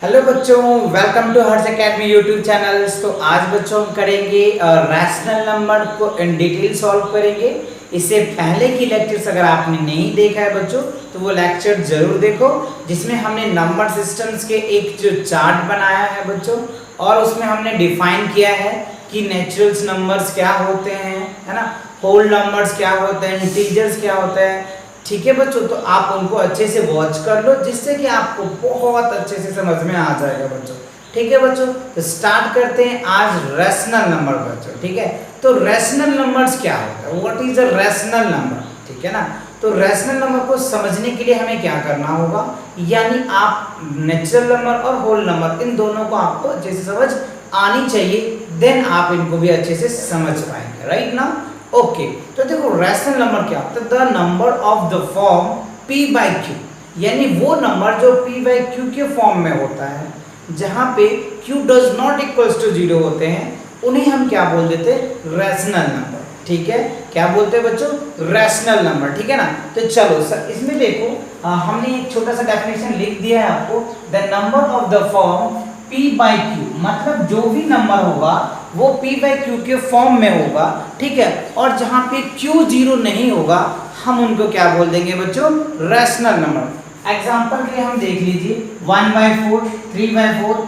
Hello बच्चों, welcome to Harsh academy YouTube channel. तो आज बच्चों हम करेंगे रैशनल नंबर को इन डिटेल सॉल्व करेंगे। इससे पहले की लेक्चर्स अगर आपने नहीं देखा है बच्चों तो वो लेक्चर जरूर देखो, जिसमें हमने नंबर सिस्टम्स के एक जो चार्ट बनाया है बच्चों, और उसमें हमने डिफाइन किया है कि नेचुरल्स नंबर्स क्या होते हैं, है ना, होल नंबर्स क्या होते हैं, इंटीजर्स क्या होते हैं। ठीक है बच्चों, तो आप उनको अच्छे से वॉच कर लो, जिससे कि आपको बहुत अच्छे से समझ में आ जाएगा बच्चों। ठीक है बच्चों, तो स्टार्ट करते हैं आज रैशनल नंबर बच्चों। ठीक है, तो रैशनल नंबर्स क्या होता है, what is a rational number. ठीक है ना, तो रैशनल नंबर को समझने के लिए हमें क्या करना होगा, यानी आप नेचुरल नंबर और होल नंबर इन दोनों को आपको अच्छे से समझ आनी चाहिए, देन आप इनको भी अच्छे से समझ पाएंगे। राइट ना, ओके। तो देखो रैशनल नंबर क्या होता है, the number of the form p by क्यू, यानी वो नंबर जो p बाई क्यू के फॉर्म में होता है, जहां पे q does not equals to 0 होते हैं, उन्हें हम क्या बोल देते हैं, रैशनल नंबर। ठीक है, क्या बोलते हैं बच्चों, रैशनल नंबर। ठीक है ना, तो चलो सर इसमें देखो हमने एक छोटा सा डेफिनेशन लिख दिया है आपको, the number of the form p by Q, मतलब जो भी नंबर होगा वो p बाई क्यू के फॉर्म में होगा। ठीक है, और जहां पे q 0 नहीं होगा हम उनको क्या बोल देंगे बच्चों, रैशनल नंबर। एग्जांपल के लिए हम देख लीजिए 1/4, 3/4,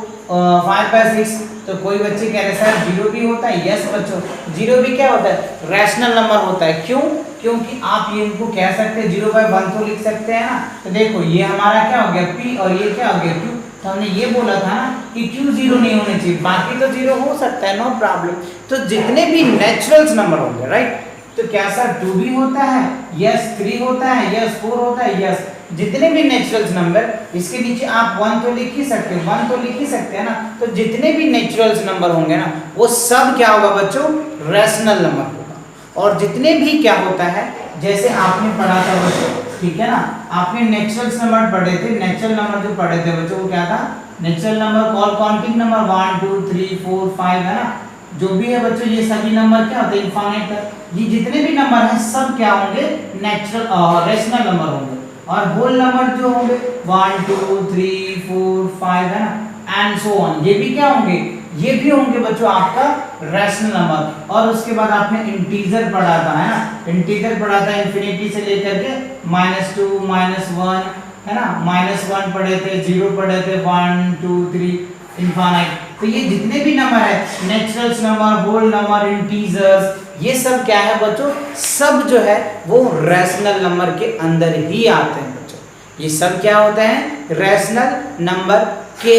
5/6। तो कोई बच्चे कह रहे सर 0 भी होता है। यस बच्चों, 0 भी क्या होता है, रैशनल नंबर होता है। क्यों, क्योंकि आप ये इनको कह सकते हैं 0/1 तो लिख सकते हैं ना। तो देखो ये हमारा क्या हो गया p और ये क्या हो गया q। तो हमने ये बोला था ना कि q 0 नहीं होने चाहिए, बाकी तो 0 हो सकता है, नो प्रॉब्लम। तो जितने भी नेचुरल्स नंबर होंगे, राइट, तो क्या सर 2 भी होता है, यस 3 होता है, यस 4 होता है, यस जितने भी नेचुरल्स नंबर, इसके नीचे आप 1 तो लिख ही सकते हैं, 1 तो लिख ही सकते हैं ना। तो जितने भी नेचुरल्स नंबर होंगे ना वो सब क्या होगा बच्चों, रैशनल नंबर होगा। और जितने भी क्या होता है, जैसे आपने पढ़ा था बच्चों, ठीक है ना, आपने नेचुरल्स नंबर पढ़े थे, नेचुरल नंबर जो पढ़े थे बच्चों वो क्या था, natural number call counting number 1 2 3 4 5, है ना, जो भी है बच्चों ये सभी नंबर क्या होते हैं, इनफाइनाइट तक। ये जितने भी नंबर हैं सब क्या होंगे, नेचुरल रैशनल नंबर होंगे। और होल नंबर जो होंगे 1 2 3 4 5, है ना, एंड सो ऑन, ये भी क्या होंगे, ये भी होंगे बच्चों आपका रैशनल नंबर। और उसके बाद आपने इंटीजर पढ़ा था, है ना, इंटीजर पढ़ा था इंफिनिटी से लेकर के -2 -1, है ना, -1 पढ़े थे, 0 पढ़े थे, 1 2 3 इनफाइनाइट। तो ये जितने भी नंबर है, naturals number, whole number, integers, ये सब क्या है बच्चों, सब जो है वो रैशनल नंबर के अंदर ही आते हैं बच्चों। ये सब क्या होते हैं, रैशनल नंबर के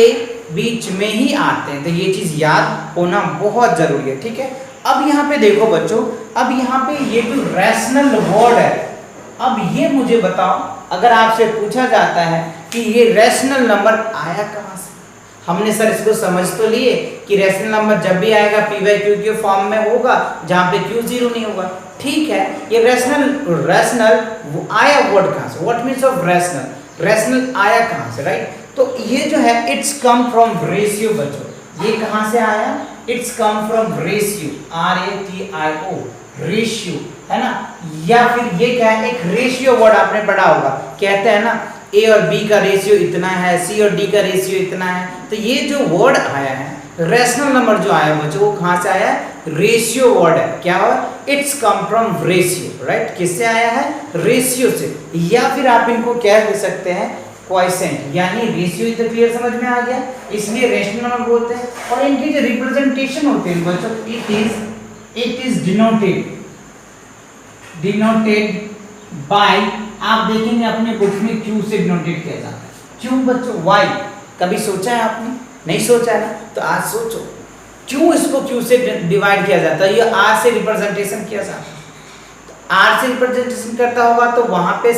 बीच में ही आते हैं। तो ये चीज याद होना बहुत जरूरी है। ठीक है, अब यहाँ पे देखो बच्चों, अब यहाँ पे ये जो रैशनल वर्ड है, अब ये मुझे बताओ, अगर आपसे पूछा जाता है कि ये रैशनल नंबर आया कहाँ से। हमने सर इसको समझ तो लिए कि रैशनल नंबर जब भी आएगा p बाई क्यू के फॉर्म में होगा, जहां पे q 0 नहीं होगा। ठीक है, ये रैशनल वो आया वर्ड कहां से, what means of rational, rational आया कहां से, राइट। तो ये जो है इट्स कम फ्रॉम रेशियो बच्चों, ये कहां से आया, it's come from ratio, RATIO, ratio, है ना। या फिर ये क्या है, एक रेशियो वर्ड आपने पढ़ा होगा, कहते हैं ना A और B का रेशियो इतना है, C और D का रेशियो इतना है। तो ये जो वर्ड आया है, रैशनल नंबर जो आया बच्चों, वो कहां से आया है, रेशियो वर्ड है। क्या है, it's come from ratio, right, किससे आया है, रेशियो से। या फिर आप इनको क्या कह सकते हैं, क्वोशिएंट, यानी रेशियो तो क्लियर समझ में आ गया, इसलिए रैशनल नंबर बोलते हैं। और इनकी जो रिप्रेजेंटेशन होते हैं बच्चों, इट इज डिनोटेड बाय, आप देखेंगे अपने बुक में Q से डिनोटेट किया जाता है। क्यों बच्चों, वाई, कभी सोचा है आपने, नहीं सोचा है ना, तो आज सोचो क्यों इसको Q से डिवाइड किया जाता है, ये R से रिप्रेजेंटेशन किया जाता है। तो R से रिप्रेजेंटेशन करता होगा तो वहां पे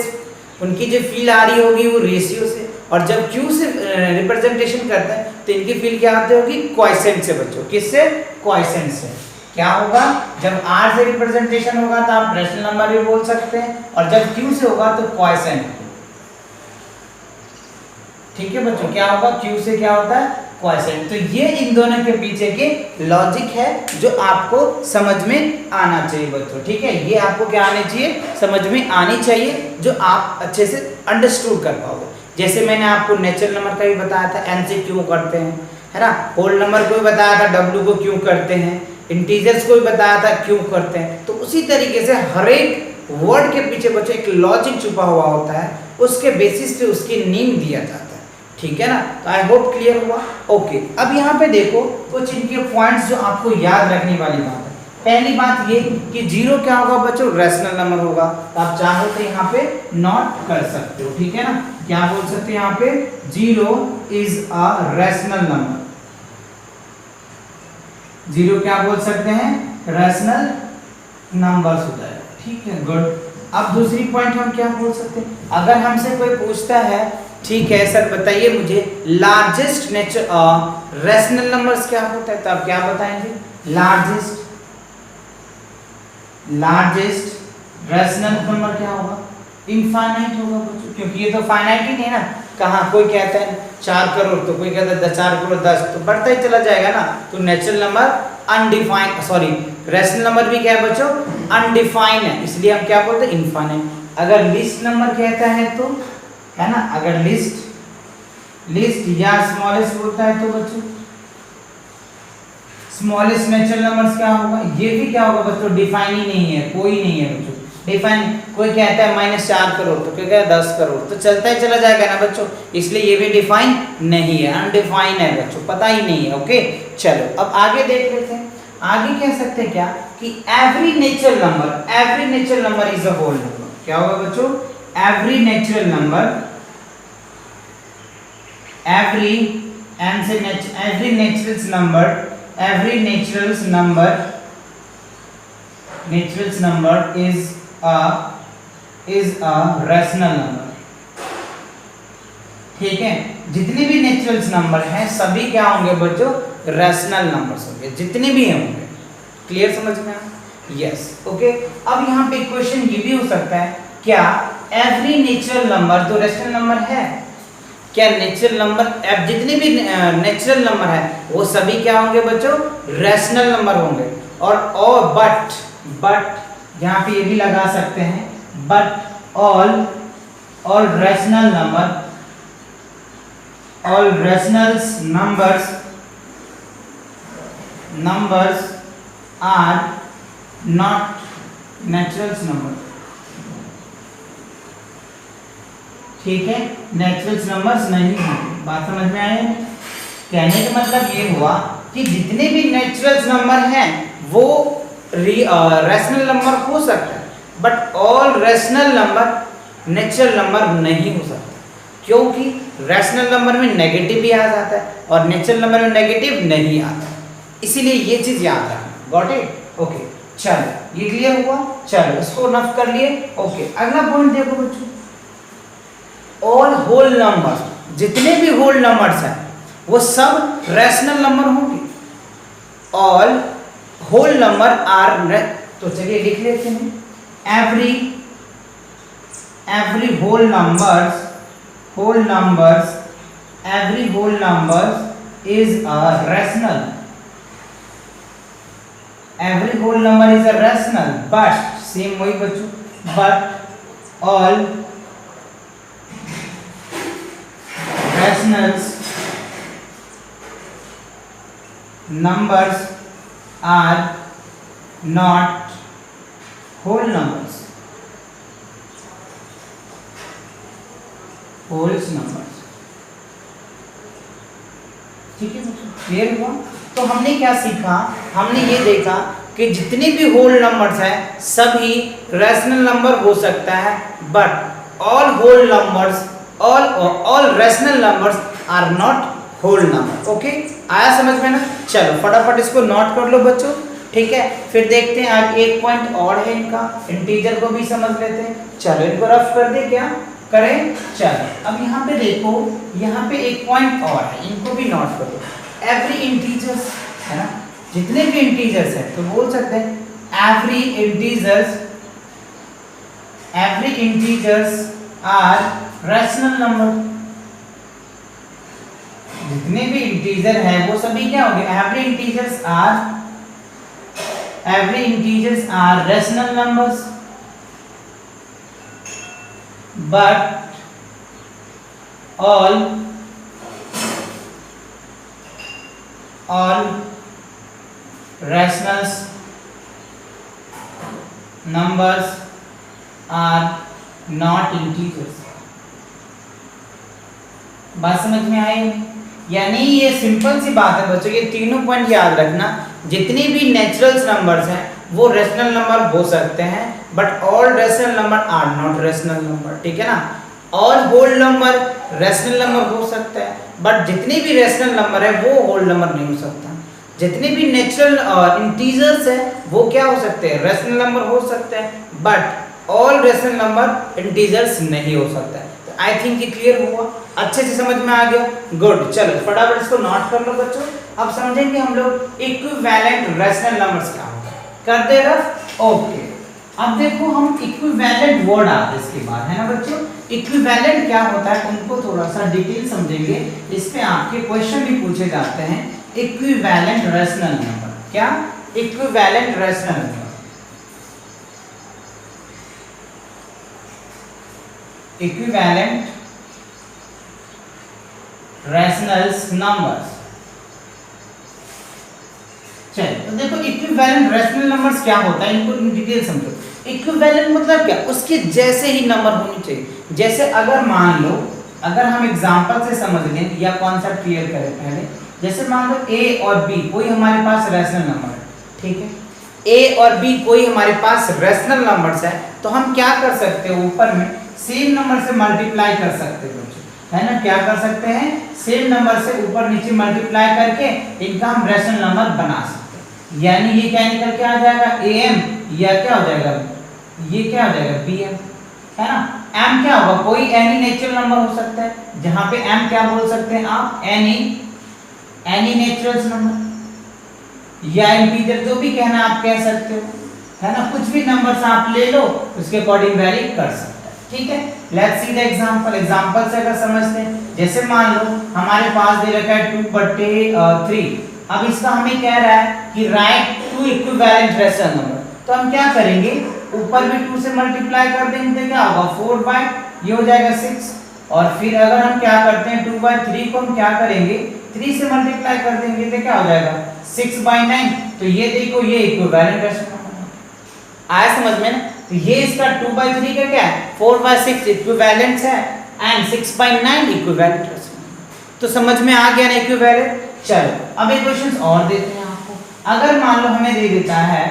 उनकी जो फील आ रही होगी वो रेशियो से, और जब Q से रिप्रेजेंटेशन करते हैं तो इनकी फील क्या आती होगी, क्वोशिएंट से बच्चों, किससे, क्वोशिएंट से। क्या होगा, जब R से रिप्रेजेंटेशन होगा तो आप रैशनल नंबर भी बोल सकते हैं, और जब Q से होगा तो क्वोशिएंट। ठीक है बच्चों, क्या होगा, Q से क्या होता है, क्वोशिएंट। तो ये इन दोनों के पीछे के लॉजिक है जो आपको समझ में आना चाहिए बच्चों। ठीक है, ये आपको क्या आनी चाहिए, समझ में आनी चाहिए, जो आप अच्छे से अंडरस्टूड कर पाओगे। जैसे मैंने आपको नेचुरल नंबर का भी बताया था n से क्यों करते हैं, है ना, होल नंबर को भी बताया था w को क्यों करते हैं, इंटीजर्स को भी बताया था क्यों करते हैं। तो उसी तरीके से हर एक वर्ड के पीछे बच्चों एक लॉजिक छुपा हुआ होता है, उसके बेसिस पे उसकी नेम दिया जाता है, ठीक है ना। तो आई होप क्लियर हुआ। ओके, अब यहाँ पे देखो कुछ इनके पॉइंट्स जो आपको याद रखने वाली बात है। पहली बात ये कि जीरो क्या होगा बच्चों, रैशनल नंबर होगा। तो आप चाहो तो यहाँ पे नोट कर सकते हो, ठीक है ना। क्या बोल सकते हैं यहाँ पे, zero is a rational number. Zero क्या बोल सकते हैं, रैशनल नंबर्स होता है, ठीक है, गुड। अब दूसरी पॉइंट हम क्या बोल सकते हैं, अगर हमसे कोई पूछता है, ठीक है सर बताइए मुझे लार्जेस्ट रैशनल नंबर्स क्या होता है, तो आप क्या बताएंगे, लार्जेस्ट रैशनल नंबर क्या होगा, इनफाइनाइट होगा बच्चों, क्योंकि ये तो फाइनाइट ही नहीं है ना। कहाँ कोई कहता है 4 करोड़ तो कोई कहता है 4 करोड़ 10, तो बढ़ता ही चला जाएगा ना। तो natural number undefined, sorry rational number भी क्या है बच्चों, अनडिफाइंड है, इसलिए हम क्या बोलते हैं, इनफाइनाइट। अगर लिस्ट नंबर कहता है तो, है ना, अगर लिस्ट या स्मॉलेस्ट बोलता है तो बच्चों स्मॉलेस्ट नेचुरल नंबर्स क्या होगा, ये भी क्या होगा बच्चों, डिफाइन ही नहीं है, कोई नहीं है बच्चों डिफाइन। कोई कहता है -4 करोड़ तो कोई कहता है 10 करोड़, तो चलता ही चला जाएगा ना बच्चों, इसलिए ये भी डिफाइन नहीं है, अनडिफाइन है बच्चों, पता ही नहीं है। ओके चलो अब आगे देख लेते हैं। आगे कह सकते हैं क्या कि every natural number is a whole number. क्या होगा बच्चों, every natural number, every natural number is a rational number, ठीक है। जितने भी नेचुरल नंबर हैं सभी क्या होंगे बच्चों, रैशनल नंबर्स होंगे, जितने भी होंगे। क्लियर समझ में आया, यस ओके। अब यहाँ पे क्वेश्चन ये भी हो सकता है, क्या एवरी नेचुरल नंबर तो रैशनल नंबर है, क्या नेचुरल नंबर, अब जितने भी नेचुरल नंबर है वो सभी क्या होंगे बच्चों, रैशनल नंबर होंगे। और बट यहाँ पे ये भी लगा सकते हैं, but all rational numbers are not natural number, ठीक है, नेचुरल नंबर्स नहीं हैं। बात समझ में आई? कहने का मतलब ये हुआ कि जितने भी नेचुरल नंबर हैं वो रैशनल नंबर हो सकता है, but all rational number natural number नहीं हो सकता, क्योंकि रैशनल नंबर में नेगेटिव भी आ जाता है और नेचुरल नंबर में नेगेटिव नहीं आता, इसीलिए ये चीज याद रखना। Got it? ओके चलो ये क्लियर हुआ, चलो इसको नफ कर लिए। ओके अगला पॉइंट देखो बच्चों, ऑल होल नंबर, जितने भी होल नंबर्स हैं वो सब रैशनल नंबर होंगे। ऑल होल नंबर आर, तो चलिए लिख लेते हैं, every whole numbers is a rational, every whole number is a rational, but same वही बच्चों, but all rational numbers are not whole numbers, whole numbers, ठीक है बच्चों, क्लियर हुआ? तो हमने क्या सीखा, हमने ये देखा कि जितने भी होल नंबर्स हैं सभी रैशनल नंबर हो सकता है, but all whole numbers, all rational numbers are not whole number. Okay आया समझ में ना? चलो फटाफट इसको नोट कर लो बच्चों, ठीक है। फिर देखते हैं आज एक पॉइंट और है इनका, इंटीजर को भी समझ लेते हैं। चलो इनको रफ कर दे, क्या करें? चलो अब यहाँ पे देखो, यहाँ पे एक पॉइंट और है, इनको भी नोट करो। एवरी इंटीजर्स, है ना, जितने भी इंटीजर्स हैं तो बोल सकते हैं every integers are rational number, जितने भी इंटीजर हैं वो सभी क्या होंगे, every integers are rational all rational numbers are not integers। बात समझ में आई? यानी ये सिंपल सी बात है बच्चों, ये तीनों पॉइंट याद रखना। जितने भी नेचुरल नंबर्स हैं वो रेशनल नंबर हो सकते हैं, but all rational number are not rational number, ठीक है ना। All whole number rational number हो सकता है, बट जितने भी रेशनल नंबर है वो होल नंबर नहीं हो सकता। जितने भी नेचुरल इंटीजर्स है वो क्या हो सकते हैं, रेशनल नंबर हो सकते हैं, but all rational number integers नहीं हो सकता है। तो आई थिंक ये क्लियर हुआ, अच्छे से समझ में आ गया। गुड, चलो फटाफट इसको नोट कर लो बच्चों। अब समझेंगे हम लोग इक्विवेलेंट रेशनल नंबर्स क्या होता है। कर दे रफ, ओके। अब देखो हम इक्विवेलेंट वर्ड आते हैं इसके बाद, है ना बच्चों। इक्विवेलेंट क्या होता है उनको थोड़ा सा डिटेल समझेंगे, इस पे आपके क्वेश्चन भी पूछे जाते हैं। इक्विवेलेंट रेशनल नंबर, क्या equivalent rational number, equivalent rational numbers. चलिए तो देखो इक्विवेलेंट रेशनल नंबर्स क्या होता है, इनको डिटेल समझो। इक्विवेलेंट मतलब क्या, उसके जैसे ही नंबर होनी चाहिए। जैसे अगर मान लो, अगर हम एग्जांपल से समझ लें या कॉन्सेप्ट क्लियर करें पहले, जैसे मान लो ए और बी कोई हमारे पास रेशनल नंबर है, ठीक है। ए और बी कोई हमारे पास रेशनल नंबर्स है, तो हम क्या कर सकते हैं, ऊपर में सेम नंबर से मल्टीप्लाई कर सकते हैं बच्चों, है ना। क्या कर सकते हैं, सेम नंबर से ऊपर नीचे मल्टीप्लाई करके इनका हम रेशनल नंबर बना सकते हैं। यानी ये क्या निकल के आ जाएगा, am, या क्या हो जाएगा, ये क्या हो जाएगा, bm, है ना। m क्या होगा, कोई एनी नेचुरल नंबर हो सकता है, जहां पे m क्या बोल सकते हैं आप, एनी नेचुरल नंबर या इंटीजर, जो भी कहना आप कह सकते हो, है ना। कुछ भी नंबर्स आप ले लो, उसके अकॉर्डिंग वैरी कर सकते हैं, ठीक है। Let's see the example. Example से अगर समझते हैं, जैसे मान लो हमारे पास दे रखा है 2/3। अब इसका हमें कह रहा है कि write two equivalent rational number, तो हम क्या करेंगे, ऊपर भी 2 से मल्टीप्लाई कर देंगे तो क्या होगा, 4 ये हो जाएगा 6। और फिर अगर हम क्या करते हैं 2/3 को हम क्या करेंगे, 3 से मल्टीप्लाई कर देंगे तो क्या हो जाएगा 6/9। तो ये देखो ये इक्विवेलेंट रेशनल नंबर आया समझ में ना। तो ये इसका 2/3 का क्या है, 4/6 इक्विवेलेंट है एंड 6/9 इक्विवेलेंट रेशनल। तो समझ में आ गया ना इक्विवेलेंट। चलो अब एक क्वेश्चन और देते हैं आपको। अगर मान लो हमें दे देता है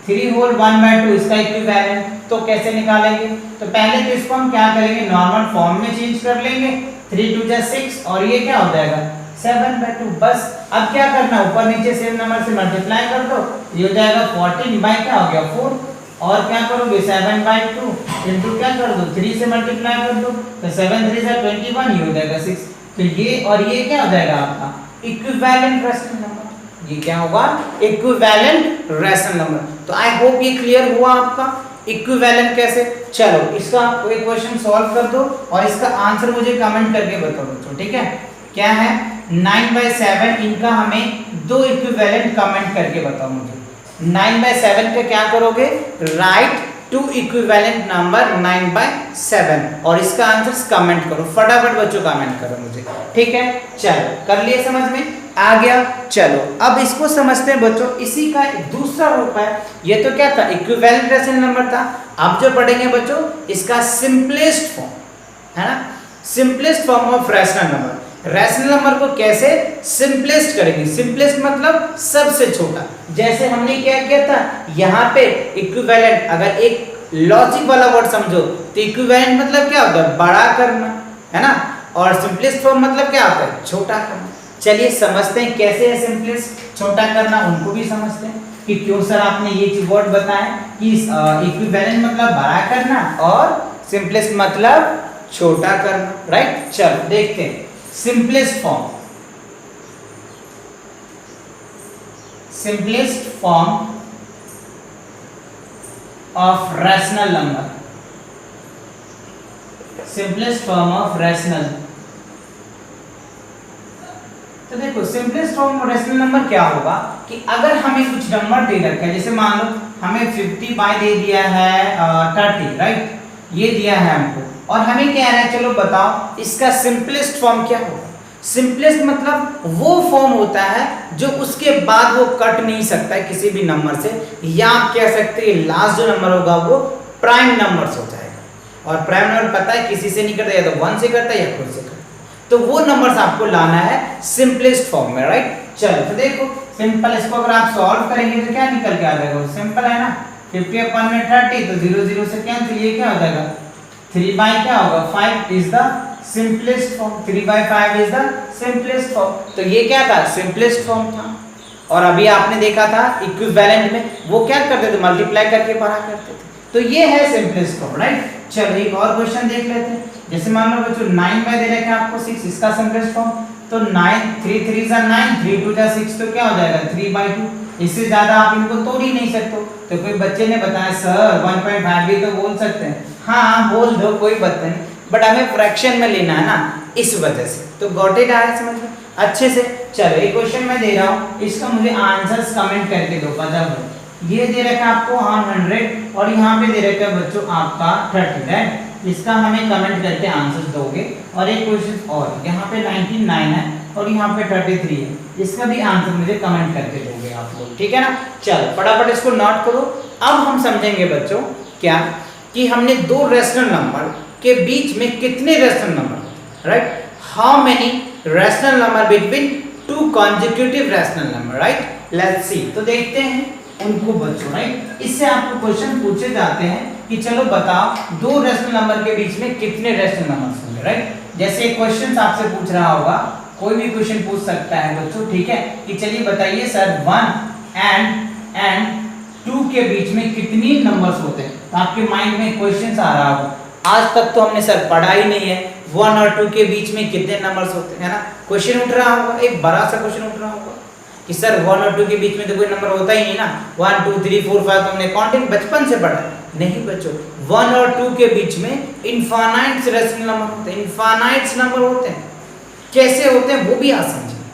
3 होल 1/2 इसका इक्विवेलेंट, तो कैसे निकालेंगे। तो पहले तो इसको हम क्या करेंगे, नॉर्मल फॉर्म में चेंज कर लेंगे। 3 2 जा 6 और ये क्या हो जाएगा 7/2। बस अब क्या करना, ऊपर नीचे सेम नंबर से मल्टीप्लाई कर दो, ये हो जाएगा 14 बाय क्या हो गया 4। और क्या करोगे 7/2 इनटू क्या कर दो 3 से मल्टीप्लाई कर दो, तो 7 3 जा 21, ये हो जाएगा 6। तो ये और ये क्या हो जाएगा आपका इक्विवेलेंट रेशनल नंबर। ये क्या होगा, इक्विवेलेंट रेशनल नंबर। तो आई होप ये क्लियर हुआ आपका इक्विवेलेंट कैसे। चलो इसका एक क्वेश्चन सॉल्व कर दो और इसका आंसर मुझे कमेंट करके बताओ बच्चों, ठीक है। क्या है 9/7, इनका हमें 2 इक्विवेलेंट कमेंट करके बताओ मुझे। 9/7 का क्या करोगे, राइट टू इक्विवेलेंट नंबर 9/7 और इसका आंसर कमेंट करो, फटाफट बच्चों कमेंट करो मुझे, ठीक है। चलो कर लिए, समझ में आ गया। चलो अब इसको समझते हैं बच्चों, इसी का दूसरा रूप है। ये तो क्या था, इक्विवेलेंट रेशनल नंबर था। अब जो पढ़ेंगे बच्चों इसका सिंपलेस्ट फॉर्म, है ना, simplest form of rational number. Rational number को कैसे सिंपलेस्ट करेंगे, सिंपलेस्ट मतलब सबसे छोटा। जैसे हमने क्या किया था, यहाँ पे इक्विवेलेंट, अगर एक लॉजिक वाला वर्ड समझो तो इक्विवेलेंट मतलब क्या होता है, बड़ा करना, है ना। और सिंपलेस्ट फॉर्म मतलब क्या होता है, छोटा करना। चलिए समझते हैं कैसे है सिंपलेस्ट छोटा करना, उनको भी समझते हैं कि क्यों सर आपने ये वर्ड बताया कि इक्विवेलेंट मतलब बड़ा करना और सिंपलेस्ट मतलब छोटा करना, राइट। चलो देखते हैं simplest form. Simplest form of rational number, simplest form of rational. तो देखो simplest form of rational number क्या होगा कि अगर हमें कुछ नंबर दे रखा है, जैसे मान लो हमें 50 बाय दे दिया है 30, राइट। ये दिया है हमको और हमें कह रहा है चलो बताओ इसका सिंपलेस्ट फॉर्म क्या होगा। सिंपलेस्ट मतलब वो फॉर्म होता है जो उसके बाद वो कट नहीं सकता है किसी भी नंबर से, या आप कह सकते हैं लास्ट जो नंबर होगा वो प्राइम नंबर हो जाएगा। और प्राइम नंबर पता है किसी से नहीं करता, या तो 1 से करता है या खुद से करता है। तो वो नंबर्स आपको लाना है सिंपलेस्ट फॉर्म में, राइट। चलो तो देखो सिंपल, इसको अगर आप सॉल्व करेंगे तो क्या निकल के आ जाएगा, सिंपल है ना। 50 अपन में 30 तो 0 0 से कैंसिल, ये क्या हो जाएगा 3 बाई क्या होगा 5 is the simplest form, 3 by 5 is the simplest form. तो ये क्या था, सिंपलेस्ट फॉर्म था। और अभी आपने देखा था इक्विवेलेंट में वो क्या करते थे, मल्टीप्लाई करके पढ़ा करते थे। तो ये है सिंपलेस्ट फॉर्म, राइट। चलो एक और क्वेश्चन देख लेते हैं। जैसे मान लो बच्चों 9 बाई दे रखा है आपको 6, इसका सिंपलेस्ट फॉर्म तो 9 3 3 जा 9 3 2 जा 6, तो क्या हो जाएगा 3/2। इससे ज्यादा आप इनको तोड़ ही नहीं सकते। तो कोई बच्चे ने बताया सर 1.5 भी तो बोल सकते हैं, हाँ बोल दो कोई बात नहीं, बट हमें फ्रैक्शन में लेना है ना, इस वजह से। तो गॉट इट आया समझ में अच्छे से। चलो एक क्वेश्चन मैं दे रहा हूँ, इसका मुझे आंसर्स कमेंट करके दो। बजाओ ये दे रखा है आपको 100 और यहाँ पे दे रखा है बच्चों आपका 30, राइट। इसका हमें कमेंट करके आंसर्स दोगे। और एक क्वेश्चन और, यहाँ पे 99 है और यहाँ पे 33 है, इसका भी आंसर मुझे कमेंट करके दोगे आप लोग, ठीक है ना। चलो फटाफट इसको नोट करो। अब हम समझेंगे बच्चों क्या कि हमने दो रेशनल नंबर के बीच में कितने rational number, right. How many rational number between two consecutive rational number, right. Let's see, तो देखते हैं उनको बच्चों, राइट। इससे आपको क्वेश्चन पूछे जाते हैं कि चलो बताओ दो रेशनल नंबर के बीच में कितने रेशनल नंबर्स होंगे, राइट। जैसे क्वेश्चन आपसे पूछ रहा होगा, कोई भी क्वेश्चन पूछ सकता है बच्चों, ठीक है, कि चलिए बताइए सर 1 एंड 2 के बीच में कितनी नंबर्स होते हैं। तो आपके माइंड में क्वेश्चन आ रहा होगा, आज तक तो हमने सर पढ़ा ही नहीं है 1 और 2 के बीच में कितने नंबर्स होते हैं ना। क्वेश्चन उठ रहा होगा, एक बड़ा सा क्वेश्चन उठ रहा होगा कि सर 1 और 2 के बीच में तो कोई नंबर होता ही नहीं ना, 1 2 3 4 5 तो हमने काउंटिंग बचपन से पढ़ा। नहीं बच्चों, 1 और 2 के बीच में इनफाइनाइट रेशनल नंबर होते हैं, इनफाइनाइट नंबर होते हैं। कैसे होते हैं वो भी आज समझेंगे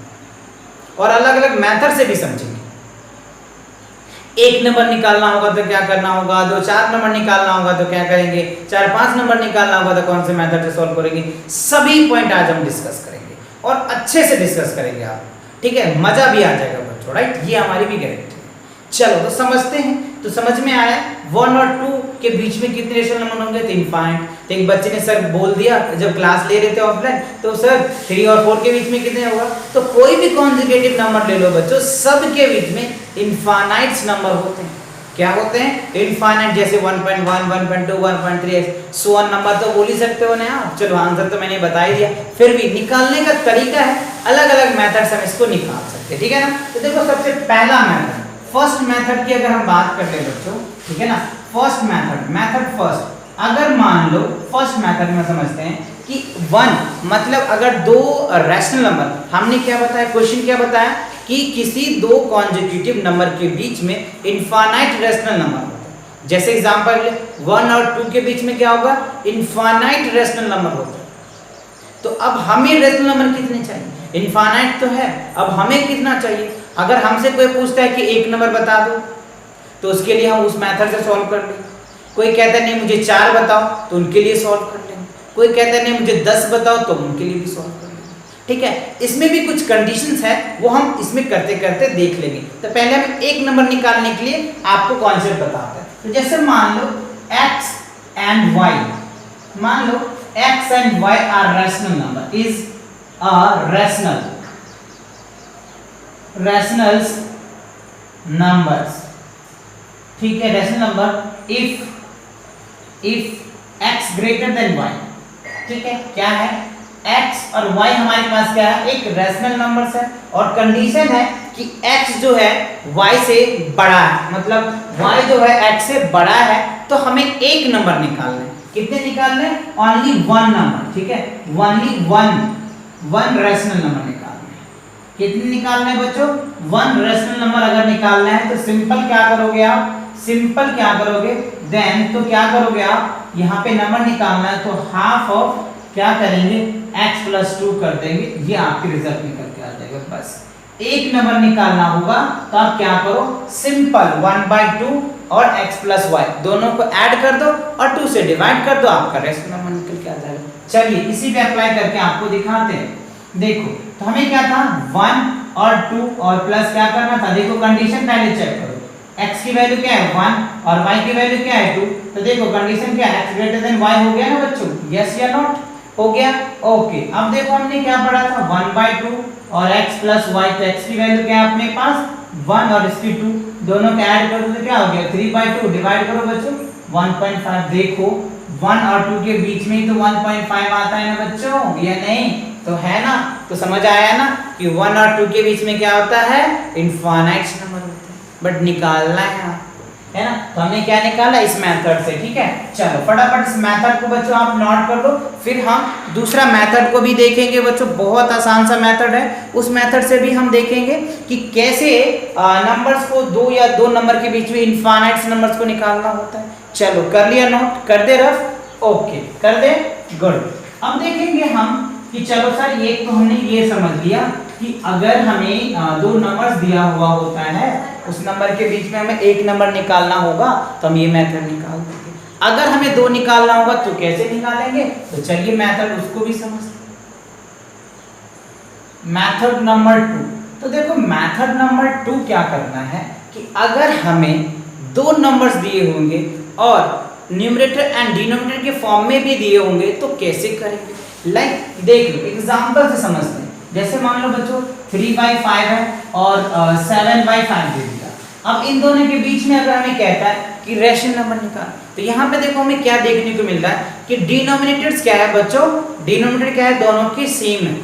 और अलग अलग मेथड से भी समझेंगे। एक नंबर निकालना होगा तो क्या करना होगा, 2 4 नंबर निकालना होगा तो क्या करेंगे, 4 5 नंबर निकालना होगा तो कौन से मेथड से सॉल्व करेंगे। सभी पॉइंट आज हम डिस्कस करेंगे और अच्छे से डिस्कस करेंगे आप, ठीक है, मजा भी आ जाएगा बच्चों, राइट। ये हमारी भी गारंटी है। चलो तो समझते हैं। तो समझ में आया 1 और 2 के बीच में कितने रेशनल नंबर होंगे, तो इनफाइनाइट। तो एक बच्चे ने सर बोल दिया जब क्लास ले रहे थे ऑफलाइन, तो सर 3 और 4 के बीच में कितने होगा। तो कोई भी कॉन्जुगेटिव नंबर ले लो बच्चों, सब के बीच में इनफाइनाइट नंबर होते हैं। क्या होते हैं, इनफाइनाइट। जैसे 1.1 1.2 1.3 सो ऑन नंबर तो बोल ही सकते हो ना आप। चलो आंसर तो मैंने बता ही दिया, फिर भी निकालने का तरीका है, अलग अलग मेथड से हम इसको निकाल सकते हैं, ठीक है ना। तो देखो सबसे पहला मेथड, फर्स्ट मेथड की अगर हम बात करते हैं बच्चों, ठीक है ना। फर्स्ट मेथड फर्स्ट, अगर मान लो फर्स्ट मेथड में समझते हैं कि 1 मतलब अगर दो रैशनल नंबर, हमने क्या बताया, क्वेश्चन क्या बताया कि किसी दो कॉन्जिक्यूटिव नंबर के बीच में इनफाइनाइट रैशनल नंबर होता है। जैसे एग्जांपल 1 और 2 के बीच में क्या होगा, इनफाइनाइट रैशनल नंबर होता है। तो अब हमें रैशनल नंबर कितने चाहिए, इनफाइनाइट तो है, अब हमें कितना चाहिए। अगर हमसे कोई पूछता है कि एक नंबर बता दो, तो उसके लिए हम उस मेथड से सॉल्व कर लेंगे। कोई कहता है नहीं मुझे 4 बताओ, तो उनके लिए सॉल्व कर लेंगे। कोई कहता है नहीं मुझे 10 बताओ, तो उनके लिए भी सॉल्व कर लेंगे, ठीक है। इसमें भी कुछ कंडीशंस है, वो हम इसमें करते करते देख लेंगे। तो पहले हम एक नंबर निकालने के लिए आपको कॉन्सेप्ट बताते हैं। तो जैसे मान लो x एंड y, मान लो x and y are rational number, is a rationals numbers, ठीक है, rational number if x greater than y, ठीक है। क्या है, x और y हमारे पास क्या है, एक रैशनल नंबर्स है और कंडीशन है कि x जो है y से बड़ा है, मतलब y जो है x से बड़ा है, तो हमें एक नंबर निकालना है। कितने निकालने हैं, ओनली 1 नंबर, ठीक है, ओनली वन रैशनल नंबर निकालना है। कितने निकालना है बच्चों, 1 रैशनल नंबर अगर निकालना है तो सिंपल क्या करोगे आप, सिंपल क्या करोगे देन, तो क्या करोगे आप, यहाँ पे नंबर निकालना है तो हाफ ऑफ क्या करेंगे x + 2 कर देंगे, ये आपके रिजल्ट निकल के आ जाएगा। बस एक नंबर निकालना होगा तो आप क्या करो, सिंपल 1/2 और x प्लस वाई दोनों को ऐड कर दो और 2 से डिवाइड कर दो, आपका रेशनल नंबर निकल के आ जाएगा। चलिए इसी पे अप्लाई करके आपको दिखाते हैं। देखो तो हमें क्या था 1 और 2 और प्लस क्या करना था, देखो कंडीशन पहले चेक करो, x की वैल्यू क्या है 1 और y की वैल्यू क्या है 2, तो देखो कंडीशन क्या है x ग्रेटर देन y हो गया ना बच्चों, यस या नॉट, हो गया। ओके अब देखो हमने क्या पढ़ा था 1/2 और x प्लस y, तो x की वैल्यू क्या है अपने पास 1 और इसकी 2, दोनों को ऐड कर दो तो क्या हो गया 3/2, डिवाइड करो बच्चों 1.5। देखो 1 और 2 के बीच में ही तो 1.5 आता है ना बच्चों, या नहीं, तो है ना, तो समझ आया ना कि 1 और 2 के बीच में क्या होता है, इनफाइनाइट नंबर होता है, बट निकालना है ना, तो हमने क्या निकाला इस मेथड से। ठीक है, चलो फटाफट इस मेथड को बच्चों आप नोट कर लो, फिर हम दूसरा मेथड को भी देखेंगे बच्चों, बहुत आसान सा मेथड है, उस मेथड से भी हम देखेंगे कि कैसे नंबर्स को 2 या 2 नंबर के बीच में इनफाइनाइट नंबर्स को निकालना होता है। चलो कर लिया नोट, कर दे रफ, ओके कर दे, गुड। अब देखेंगे हम कि चलो सर एक तो हमने ये समझ लिया कि अगर हमें 2 नंबर्स दिया हुआ होता है, उस नंबर के बीच में हमें एक नंबर निकालना होगा, तो हम ये मेथड निकाल देंगे। अगर हमें 2 निकालना होगा तो कैसे निकालेंगे, तो चलिए मेथड उसको भी समझते हैं। मेथड नंबर 2, तो देखो मेथड नंबर 2 क्या करना है कि अगर हमें 2 नंबर्स दिए होंगे और न्यूमरेटर एंड डिनोमिनेटर के फॉर्म में भी दिए होंगे तो कैसे करेंगे, लाइक देख लो एग्जांपल से समझते हैं। जैसे मान लो बच्चों 3/5 है और 7/5 दे दिया। अब इन दोनों के बीच में अगर हमें कहता है कि रेशनल नंबर निकाल, तो यहाँ पे देखो हमें क्या देखने को मिल रहा है कि डिनोमिनेटर्स क्या है बच्चों, डिनोमिनेटर क्या है, दोनों की सेम है।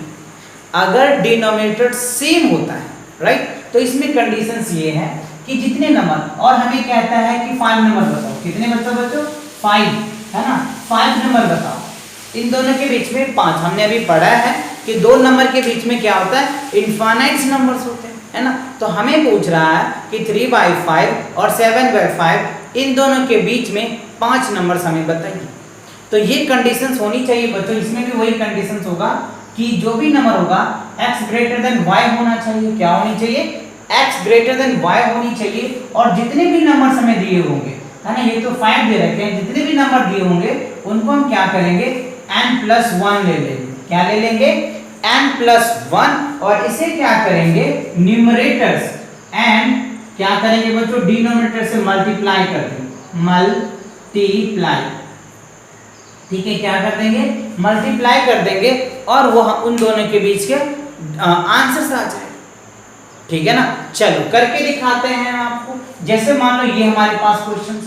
अगर डिनोमिनेटर सेम होता है राइट, तो इसमें कंडीशंस ये है कि जितने नंबर, और हमें कहता है कि 5 नंबर बताओ, कितने बच्चों 5 है ना, 5 नंबर बताओ, इन दोनों के बीच में 5। हमने अभी पढ़ा है कि 2 नंबर के बीच में क्या होता है, इनफाइनाइट नंबर्स होते हैं, है ना, तो हमें पूछ रहा है कि 3/5 और 7/5 इन दोनों के बीच में 5 नंबर्स हमें बताइए। तो ये कंडीशंस होनी चाहिए बच्चों, इसमें भी वही कंडीशंस होगा कि जो भी नंबर होगा x ग्रेटर देन y होना चाहिए, क्या होनी चाहिए, x ग्रेटर देन y होनी चाहिए, और जितने भी नंबर्स हमें दिए होंगे, है ना, ये तो 5 दे रखे हैं, जितने भी नंबर दिए होंगे उनको हम क्या करेंगे n+1 ले लेंगे, क्या ले लेंगे n+1, और इसे क्या करेंगे न्यूमरेटर्स एंड क्या करेंगे बच्चों डिनोमिनेटर से मल्टीप्लाई कर देंगे, मल्टीप्लाई, ठीक है, क्या कर देंगे मल्टीप्लाई कर देंगे, और वह उन दोनों के बीच के आंसर्स आ जाए। ठीक है ना, चलो करके दिखाते हैं आपको। जैसे मान लो ये हमारे पास क्वेश्चन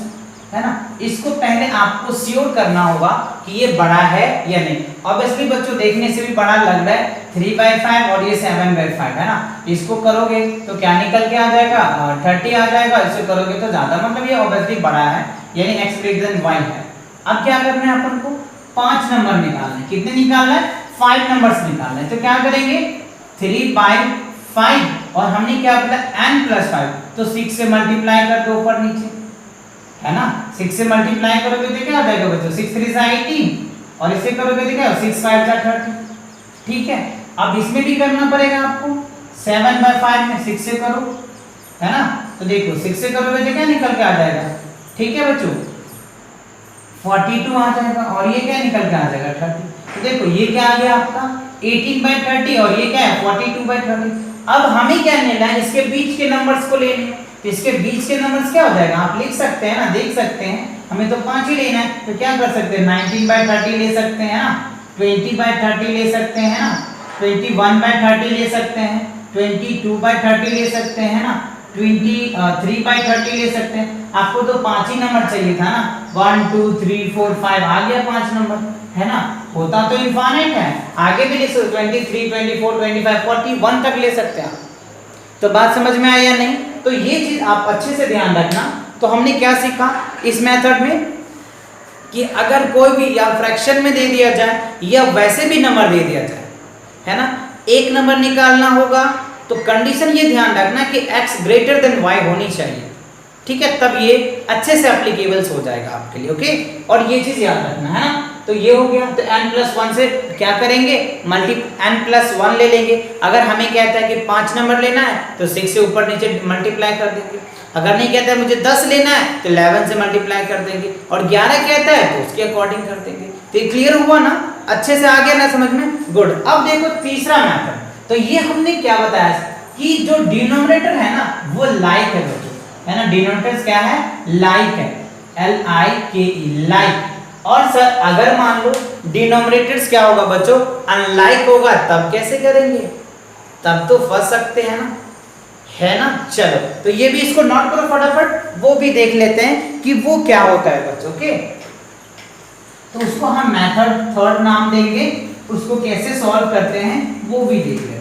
है ना, इसको पहले आपको श्योर करना होगा कि ये बड़ा है या नहीं। ऑब्वियसली बच्चों देखने से भी बड़ा लग रहा है 3/5 और ये 7/5 है ना, इसको करोगे तो क्या निकल के आ जाएगा 30 आ जाएगा, इसको करोगे तो ज्यादा, मतलब ये ऑब्वियसली बड़ा है, यानी x ग्रेटर देन y है। अब क्या करना है अपन को 5 नंबर निकालना है, कितने निकालना है 5 नंबर्स निकालना है, तो क्या करेंगे 3/5 और हमने क्या बोला n+5, तो 6 से मल्टीप्लाई कर दो ऊपर नीचे, है ना, 6 से मल्टीप्लाई करोगे तो क्या आ जाएगा बच्चों 6 3 = 18, और इसे करोगे तो क्या 6 5 = 30। ठीक है, अब इसमें भी करना पड़ेगा आपको, 7/5 में 6 से करो, है ना, तो देखो 6 से करोगे तो क्या निकल के आ जाएगा, ठीक है बच्चों 42 आ जाएगा, और ये क्या निकल के आ जाएगा 30। तो देखो ये क्या आ गया आपका 18/30, और ये क्या है 42/30। अब हमें क्या लेना है, इसके बीच के नंबर्स को लेने हैं, तो इसके बीच के नंबर्स क्या हो जाएगा, आप लिख सकते हैं ना, देख सकते हैं, हमें तो 5 ही लेना है, तो क्या कर सकते हैं 19/30 ले सकते हैं ना, 20/30 ले सकते हैं ना, 21/30 ले सकते हैं, 22/30 ले सकते हैं ना, 23/30 ले सकते हैं। आपको तो 5 ही नंबर चाहिए था ना, 1 2 3 4 5 आ गया 5 नंबर, है ना, होता तो इनफाइनाइट है, आगे भी ले सकते 23 24 25 41 तक ले सकते हैं। तो बात समझ में आई या नहीं, तो ये चीज आप अच्छे से ध्यान रखना। तो हमने क्या सीखा इस मेथड में कि अगर कोई भी या फ्रैक्शन में दे दिया जाए या वैसे भी नंबर दे दिया जाए, है ना, एक नंबर निकालना होगा, तो कंडीशन ये ध्यान रखना कि x ग्रेटर देन y होनी चाहिए, ठीक है, तब ये अच्छे से एप्लीकेबल्स हो जाएगा आपके लिए, ओके, और ये चीज याद रखना है ना। तो ये हो गया, तो n+1 से क्या करेंगे n+1 ले लेंगे। अगर हमें कहता है कि 5 नंबर लेना है तो 6 से ऊपर नीचे मल्टीप्लाई कर देंगे। अगर नहीं कहता है मुझे 10 लेना है तो 11 से मल्टीप्लाई कर देंगे, और 11 कहता है तो उसके अकॉर्डिंग कर देंगे। तो ये क्लियर हुआ ना, अच्छे से आ गया ना समझ में? गुड। अब देखो तीसरा मेथड, तो ये हमने क्या बताया कि जो डिनोमिनेटर है ना वो लाइक है बच्चों, है ना, डिनोमिनेटर क्या है? लाइक है, LIKE, लाइक। और सर अगर मान लो डिनोमिनेटर्स क्या होगा बच्चों? अनलाइक होगा, तब कैसे करेंगे? तब तो फंस सकते हैं ना, है ना। चलो तो ये भी इसको नोट करो फटाफट, वो भी देख लेते हैं कि वो क्या होता है बच्चों के। तो उसको हम मेथड थर्ड नाम देंगे, उसको कैसे सॉल्व करते हैं वो भी देख लेते हैं।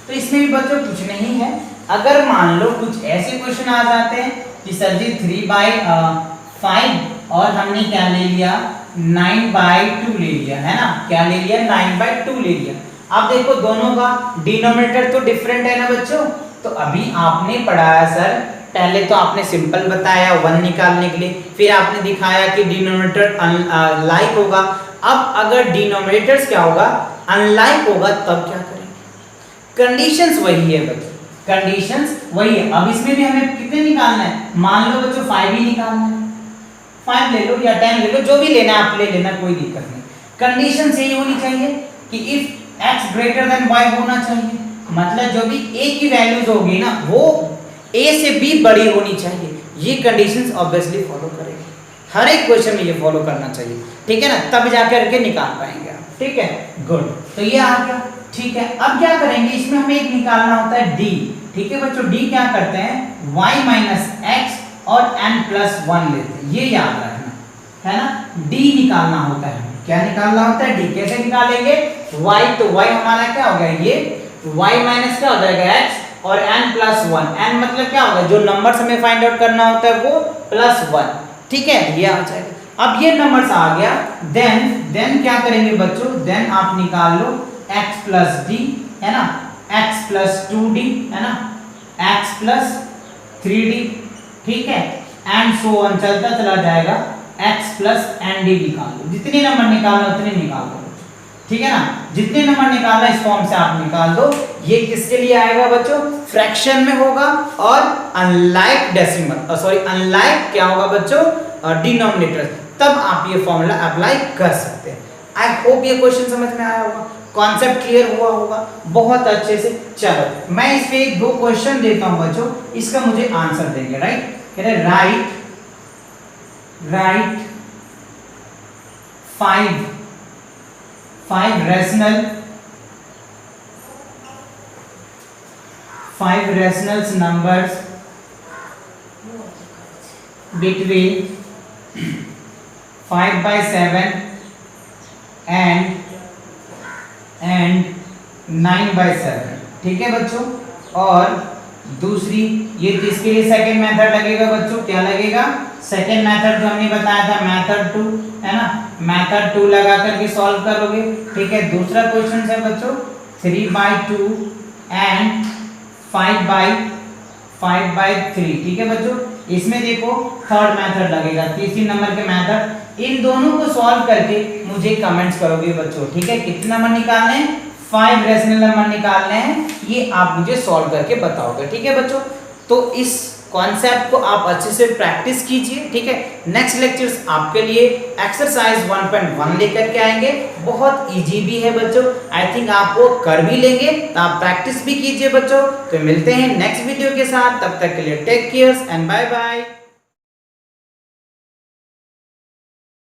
तो इसमें भी बच्चों कुछ नहीं है, अगर मान लो कुछ ऐसे क्वेश्चन आ जाते हैं कि सर जी 3/5 और हमने क्या ले लिया? 9/2 ले लिया, है ना, क्या ले लिया? 9/2 ले लिया। अब देखो दोनों का डिनोमिनेटर तो डिफरेंट है ना बच्चों, तो अभी आपने पढ़ाया सर, पहले तो आपने सिंपल बताया 1 निकालने के लिए, फिर आपने दिखाया कि डिनोमिनेटर अनलाइक होगा। अब अगर डिनोमिनेटर्स क्या होगा? अनलाइक होगा, तब क्या करेंगे? कंडीशंस वही है बच्चों, कंडीशंस वही है। अब इसमें भी हमें कितने निकालना है? मान लो बच्चों 5 ही निकालना है, 5 ले लो या 10 ले लो, जो भी लेना है आप ले लेना, कोई दिक्कत नहीं। कंडीशन यही होनी चाहिए कि if x greater than y होना चाहिए, मतलब जो भी a की वैल्यूज होगी ना वो a से b बड़ी होनी चाहिए। ये कंडीशंस ऑब्वियसली फॉलो करेंगे, हर एक क्वेश्चन में ये फॉलो करना चाहिए, ठीक है ना, तब जाकर के निकाल पाएंगे आप, ठीक है। गुड, तो ये आ गया, ठीक है। अब क्या करेंगे, इसमें हमें एक निकालना होता है d, ठीक है बच्चों। d क्या करते हैं? y माइनस x और n+1 लेते हैं, ये याद रखना, है ना। d निकालना होता है, क्या निकालना होता है? d। कैसे निकालेंगे? y, तो y हमारा क्या हो गया? ये y माइनस क्या हो जाएगा? x और n+1, n मतलब क्या होगा? जो नंबर्स हमें फाइंड आउट करना होता है वो +1, ठीक है, ये आ जाएगा। अब ये नंबर्स आ गया, देन क्या करेंगे बच्चों? देन आप निकाल लो x प्लस d, है ना, x प्लस 2d, है ना, x प्लस 3d, ठीक है, एंड सो ऑन चलता चला जाएगा, x प्लस nd निकाल लो, जितने नंबर निकालना उतने निकाल दो, ठीक है ना, जितने नंबर निकालना इस फॉर्म से आप निकाल दो। ये किसके लिए आएगा बच्चों? फ्रैक्शन में होगा, और अनलाइक डेसिमल, सॉरी अनलाइक क्या होगा बच्चों? डिनोमिनेटर, तब आप ये फॉर्मूला अप्लाई कर सकते हैं। आई होप ये क्वेश्चन समझ में आया होगा, कॉन्सेप्ट क्लियर हुआ होगा बहुत अच्छे से। चलो मैं इस पे 2 क्वेश्चन देता हूं बच्चों, इसका मुझे आंसर देंगे, राइट। कह रहे right 5 rational numbers between 5/7 and 9/7, ठीक है बच्चों। और दूसरी ये इसके लिए सेकंड मेथड लगेगा बच्चों, क्या लगेगा? सेकंड मेथड जो हमने बताया था मेथड 2, है ना, मेथड 2 लगा करके सॉल्व करोगे, ठीक है। दूसरा क्वेश्चन है बच्चों 3/2 एंड 5/3, ठीक है बच्चों। इसमें देखो थर्ड मेथड लगेगा, तीसरी नंबर के मेथड। इन दोनों को सॉल्व करके मुझे कमेंट्स करोगे बच्चों, ठीक है। कितने नंबर निकालने हैं? 5 रेशनल नंबर निकालने हैं, ये आप मुझे सॉल्व करके बताओगे, ठीक है बच्चों। तो इस कॉन्सेप्ट को आप अच्छे से प्रैक्टिस कीजिए, ठीक है। नेक्स्ट लेक्चर्स आपके लिए एक्सरसाइज 1.1 लेकर के आएंगे, बहुत इजी भी है बच्चों, आई थिंक आप वो कर भी लेंगे, तो आप प्रैक्टिस भी कीजिए बच्चों। तो मिलते हैं नेक्स्ट वीडियो के साथ, तब तक के लिए take care and bye bye.